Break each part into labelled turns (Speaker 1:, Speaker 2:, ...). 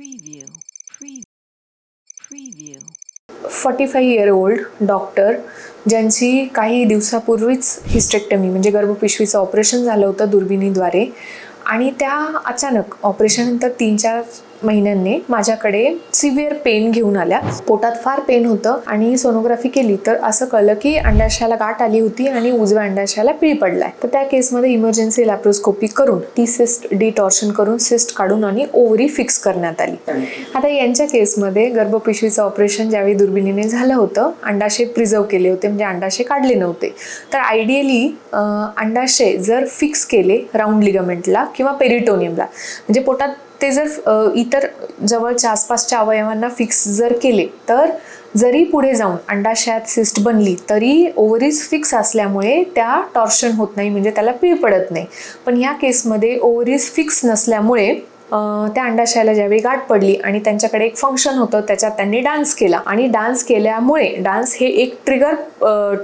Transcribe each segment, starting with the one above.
Speaker 1: Preview. Preview.
Speaker 2: 45-year-old doctor ज्यांची काही दिवसापूर्वीच hysterectomy म्हणजे गर्भपिशवीचं ऑपरेशन झालं होतं दुर्बिणीद्वारे आणि त्या अचानक ऑपरेशननंतर 3-4 महिन्यांनी माझ्याकडे सिव्हिअर पेन घेऊन आल्या. पोटात फार पेन होतं आणि सोनोग्राफी केली तर असं कळलं की अंडाशयाला गाठ आली होती आणि उजव्या अंडाशयाला पीळ पडलाय. तर त्या केसमध्ये इमर्जन्सी लॅप्रोस्कोपी करून ती सिस्ट डिटॉर्शन करून सिस्ट काढून आणि ओव्हरी फिक्स करण्यात आली. आता यांच्या केसमध्ये गर्भपिशवीचं ऑपरेशन ज्यावेळी दुर्बिणीने झालं होतं अंडाशय प्रिझर्व केले होते म्हणजे अंडाशय काढले नव्हते. तर आयडियली अंडाशय जर फिक्स केले राऊंड लिगामेंटला किंवा पेरिटोनियमला म्हणजे पोटात ते जर इतर जवळच्या आसपासच्या अवयवांना फिक्स जर केले तर जरी पुढे जाऊन अंडाशयात सिस्ट बनली तरी ओव्हरीज फिक्स असल्यामुळे त्या टॉर्शन होत नाही म्हणजे त्याला पीळ पडत नाही. पण ह्या केसमध्ये ओव्हरीज फिक्स नसल्यामुळे त्या अंडाशयाला ज्यावेळी गाठ पडली आणि त्यांच्याकडे एक फंक्शन होतं त्याच्यात त्यांनी डान्स केला आणि डान्स केल्यामुळे डान्स हे एक ट्रिगर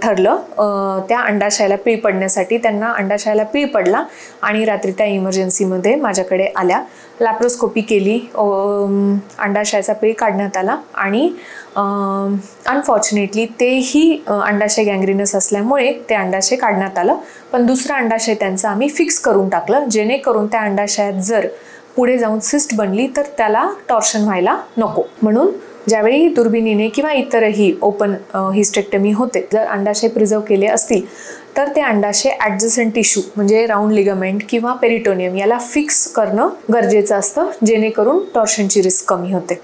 Speaker 2: ठरलं त्या अंडाशयाला पीळ पडण्यासाठी. त्यांना अंडाशयाला पीळ पडला आणि रात्री त्या इमर्जन्सीमध्ये माझ्याकडे आल्या. लॅप्रोस्कोपी केली, अंडाशयाचा पीळ काढण्यात आला आणि अनफॉर्च्युनेटली तेही अंडाशय गँग्रीनस असल्यामुळे ते अंडाशय काढण्यात आलं. पण दुसरं अंडाशय त्यांचं आम्ही फिक्स करून टाकलं जेणेकरून त्या अंडाशयात जर पुढे जाऊन सिस्ट बनली तर त्याला टॉर्शन व्हायला नको. म्हणून ज्यावेळी दुर्बिणीने किंवा इतरही ओपन हिस्टेक्टमी होते जर अंडाशय प्रिझर्व केले असतील तर ते अंडाशय ॲडजसंट टिश्यू म्हणजे राऊंड लिगामेंट किंवा पेरिटोनियम याला फिक्स करणं गरजेचं असतं जेणेकरून टॉर्शनची रिस्क कमी होते.